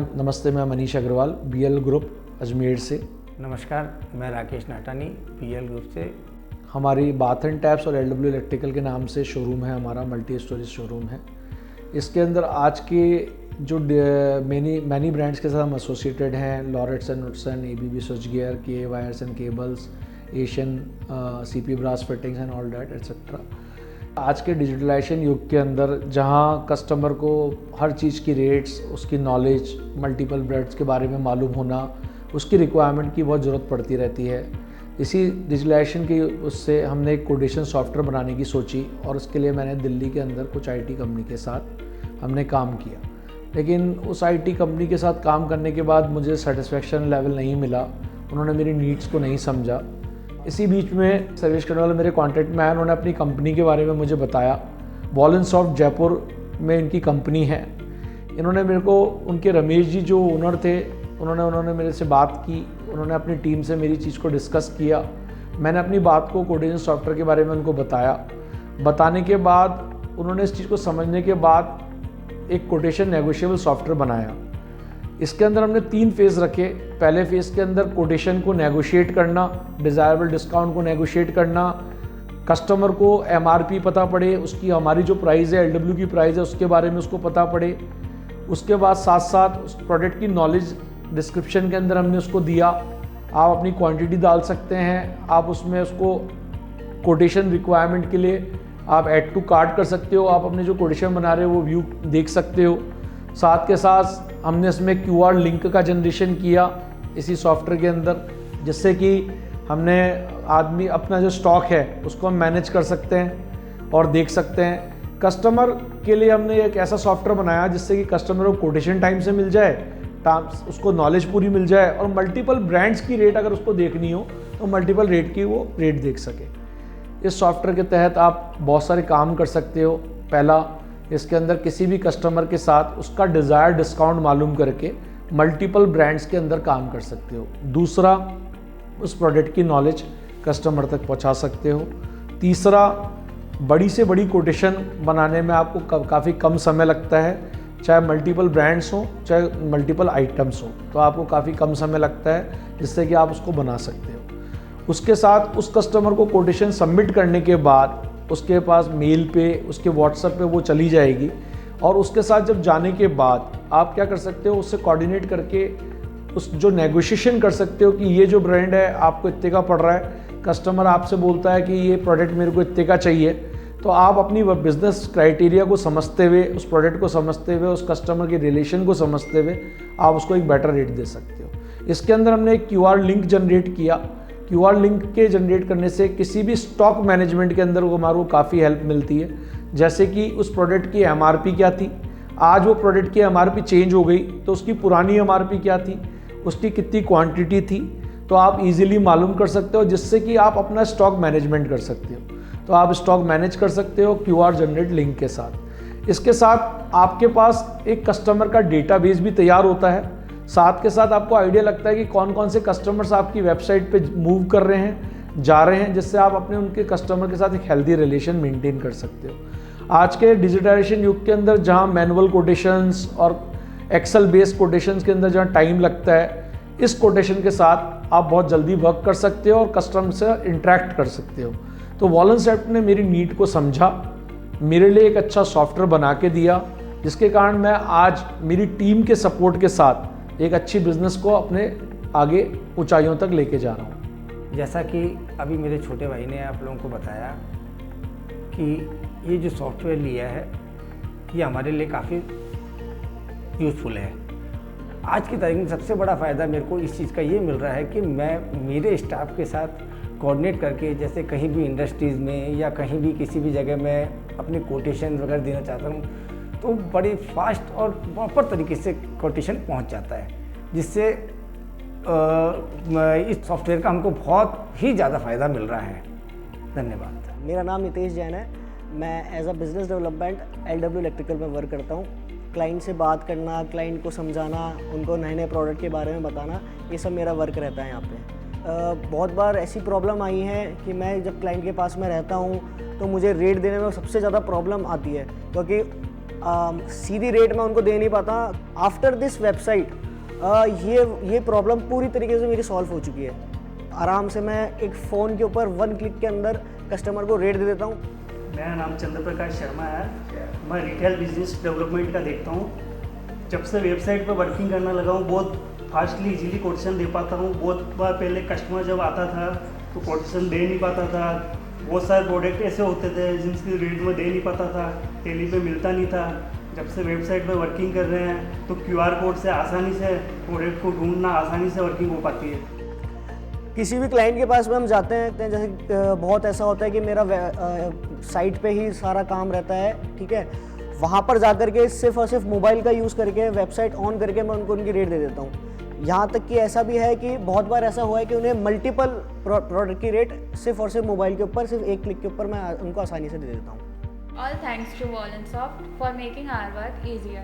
नमस्ते, मैं Manish Agarwal, BL group Ajmer से। नमस्कार, मैं राकेश नाटानी, बीएल ग्रुप से। हमारी बाथ एंड टैप्स और एलडब्ल्यू इलेक्ट्रिकल के नाम से शोरूम है, हमारा मल्टी स्टोरेज शोरूम है। इसके अंदर आज के जो मैनी ब्रांड्स के साथ हम एसोसिएटेड हैं, Lauritz and Knudsen, ABB switch gear, K wires and cables, Asian CP brass fittings and all that etcetera. आज के डिजिटलाइजेशन युग के अंदर जहां कस्टमर को हर चीज़ की रेट्स, उसकी नॉलेज, मल्टीपल ब्रांड्स के बारे में मालूम होना, उसकी रिक्वायरमेंट की बहुत ज़रूरत पड़ती रहती है। इसी डिजिटलाइजेशन की उससे हमने एक कोटेशन सॉफ्टवेयर बनाने की सोची और उसके लिए मैंने दिल्ली के अंदर कुछ आईटी कंपनी के साथ हमने काम किया। लेकिन उस आईटी कंपनी के साथ काम करने के बाद मुझे सेटिस्फेक्शन लेवल नहीं मिला, उन्होंने मेरी नीड्स को नहीं समझा। इसी बीच में सर्विस करने वाले मेरे कॉन्टैक्ट में आए, उन्होंने अपनी कंपनी के बारे में मुझे बताया। वॉलनसॉफ्ट जयपुर में इनकी कंपनी है। इन्होंने मेरे को, उनके रमेश जी जो ओनर थे, उन्होंने मेरे से बात की, उन्होंने अपनी टीम से मेरी चीज़ को डिस्कस किया। मैंने अपनी बात को कोटेशन सॉफ्टवेयर के बारे में उनको बताया। बताने के बाद उन्होंने इस चीज़ को समझने के बाद एक कोटेशन नेगोशिएबल सॉफ्टवेयर बनाया। इसके अंदर हमने 3 फेज़ रखे। पहले फेज़ के अंदर कोटेशन को नेगोशिएट करना, डिज़ायरेबल डिस्काउंट को नेगोशिएट करना, कस्टमर को एमआरपी पता पड़े, उसकी हमारी जो प्राइस है, एलडब्ल्यू की प्राइस है, उसके बारे में उसको पता पड़े। उसके बाद साथ साथ उस प्रोडक्ट की नॉलेज डिस्क्रिप्शन के अंदर हमने उसको दिया। आप अपनी क्वांटिटी डाल सकते हैं, आप उसमें उसको कोटेशन रिक्वायरमेंट के लिए आप ऐड टू कार्ट कर सकते हो, आप अपने जो कोटेशन बना रहे हो वो व्यू देख सकते हो। साथ के साथ हमने इसमें क्यूआर लिंक का जनरेशन किया इसी सॉफ्टवेयर के अंदर, जिससे कि हमने आदमी अपना जो स्टॉक है उसको हम मैनेज कर सकते हैं और देख सकते हैं। कस्टमर के लिए हमने एक ऐसा सॉफ्टवेयर बनाया जिससे कि कस्टमर को कोटेशन टाइम से मिल जाए, उसको नॉलेज पूरी मिल जाए और मल्टीपल ब्रांड्स की रेट अगर उसको देखनी हो तो मल्टीपल रेट की वो रेट देख सके। इस सॉफ्टवेयर के तहत आप बहुत सारे काम कर सकते हो। पहला, इसके अंदर किसी भी कस्टमर के साथ उसका डिज़ायर डिस्काउंट मालूम करके मल्टीपल ब्रांड्स के अंदर काम कर सकते हो। दूसरा, उस प्रोडक्ट की नॉलेज कस्टमर तक पहुंचा सकते हो। तीसरा, बड़ी से बड़ी कोटेशन बनाने में आपको काफ़ी कम समय लगता है, चाहे मल्टीपल ब्रांड्स हों चाहे मल्टीपल आइटम्स हों, तो आपको काफ़ी कम समय लगता है जिससे कि आप उसको बना सकते हो। उसके साथ उस कस्टमर को कोटेशन सबमिट करने के बाद उसके पास मेल पे, उसके व्हाट्सएप पे वो चली जाएगी और उसके साथ जब जाने के बाद आप क्या कर सकते हो, उससे कोऑर्डिनेट करके उस जो नेगोशिएशन कर सकते हो कि ये जो ब्रांड है आपको इतने का पड़ रहा है, कस्टमर आपसे बोलता है कि ये प्रोडक्ट मेरे को इतने का चाहिए, तो आप अपनी बिजनेस क्राइटेरिया को समझते हुए, उस प्रोडक्ट को समझते हुए, उस कस्टमर के रिलेशन को समझते हुए आप उसको एक बेटर रेट दे सकते हो। इसके अंदर हमने एक क्यूआर लिंक जनरेट किया। क्यूआर लिंक के जनरेट करने से किसी भी स्टॉक मैनेजमेंट के अंदर हमारे को काफ़ी हेल्प मिलती है। जैसे कि उस प्रोडक्ट की एमआरपी क्या थी, आज वो प्रोडक्ट की एमआरपी चेंज हो गई तो उसकी पुरानी एमआरपी क्या थी, उसकी कितनी क्वांटिटी थी, तो आप इजीली मालूम कर सकते हो, जिससे कि आप अपना स्टॉक मैनेजमेंट कर सकते हो। तो आप स्टॉक मैनेज कर सकते हो क्यूआर जनरेट लिंक के साथ। इसके साथ आपके पास एक कस्टमर का डेटाबेस भी तैयार होता है। साथ के साथ आपको आइडिया लगता है कि कौन कौन से कस्टमर्स आपकी वेबसाइट पे मूव कर रहे हैं, जा रहे हैं, जिससे आप अपने उनके कस्टमर के साथ एक हेल्दी रिलेशन मेंटेन कर सकते हो। आज के डिजिटलाइजेशन युग के अंदर जहां मैनुअल कोटेशंस और एक्सेल बेस्ड कोटेशंस के अंदर जहां टाइम लगता है, इस कोटेशन के साथ आप बहुत जल्दी वर्क कर सकते हो और कस्टमर से इंटरेक्ट कर सकते हो। तो वॉलनसॉफ्ट ने मेरी नीड को समझा, मेरे लिए एक अच्छा सॉफ्टवेयर बना के दिया, जिसके कारण मैं आज मेरी टीम के सपोर्ट के साथ एक अच्छी बिजनेस को अपने आगे ऊंचाइयों तक लेके जा रहा हूँ। जैसा कि अभी मेरे छोटे भाई ने आप लोगों को बताया कि ये जो सॉफ्टवेयर लिया है ये हमारे लिए काफ़ी यूज़फुल है। आज की तारीख में सबसे बड़ा फ़ायदा मेरे को इस चीज़ का ये मिल रहा है कि मैं मेरे स्टाफ के साथ कोऑर्डिनेट करके, जैसे कहीं भी इंडस्ट्रीज़ में या कहीं भी किसी भी जगह में अपनी कोटेशन वगैरह देना चाहता हूँ, तो बड़ी फास्ट और प्रॉपर तरीके से कोटेशन पहुंच जाता है, जिससे इस सॉफ्टवेयर का हमको बहुत ही ज़्यादा फ़ायदा मिल रहा है। धन्यवाद। मेरा नाम नितेश जैन है। मैं as a business development LW Electrical में वर्क करता हूँ। क्लाइंट से बात करना, क्लाइंट को समझाना, उनको नए नए प्रोडक्ट के बारे में बताना, ये सब मेरा वर्क रहता है यहाँ पे। बहुत बार ऐसी प्रॉब्लम आई है कि मैं जब क्लाइंट के पास में रहता हूँ तो मुझे रेट देने में सबसे ज़्यादा प्रॉब्लम आती है, क्योंकि सीधी रेट मैं उनको दे नहीं पाता। आफ्टर दिस वेबसाइट ये प्रॉब्लम पूरी तरीके से मेरी सॉल्व हो चुकी है। आराम से मैं एक फ़ोन के ऊपर 1 क्लिक के अंदर कस्टमर को रेट दे देता हूँ। मेरा नाम चंद्र प्रकाश शर्मा है। मैं रिटेल बिजनेस डेवलपमेंट का देखता हूँ। जब से वेबसाइट पर वर्किंग करना लगा हूँ बहुत फास्टली इजीली कोटेशन दे पाता हूँ। बहुत बार पहले कस्टमर जब आता था तो कोटेशन दे नहीं पाता था। बहुत सारे प्रोडक्ट ऐसे होते थे जिनकी रेट में दे नहीं पाता था, टेली पे मिलता नहीं था। जब से वेबसाइट पर वर्किंग कर रहे हैं तो QR कोड से आसानी से प्रोडक्ट को ढूंढना आसानी से वर्किंग हो पाती है। किसी भी क्लाइंट के पास में हम जाते हैं, जैसे बहुत ऐसा होता है कि मेरा साइट पे ही सारा काम रहता है, ठीक है, वहाँ पर जा कर के सिर्फ और सिर्फ मोबाइल का यूज़ करके वेबसाइट ऑन करके मैं उनको उनकी रेट दे देता हूँ। यहाँ तक कि ऐसा भी है कि बहुत बार ऐसा हुआ है कि उन्हें मल्टीपल प्रोडक्ट की रेट सिर्फ और सिर्फ मोबाइल के ऊपर सिर्फ एक क्लिक के ऊपर मैं उनको आसानी से दे देता हूँ। All thanks to Wallensoft for making our work easier.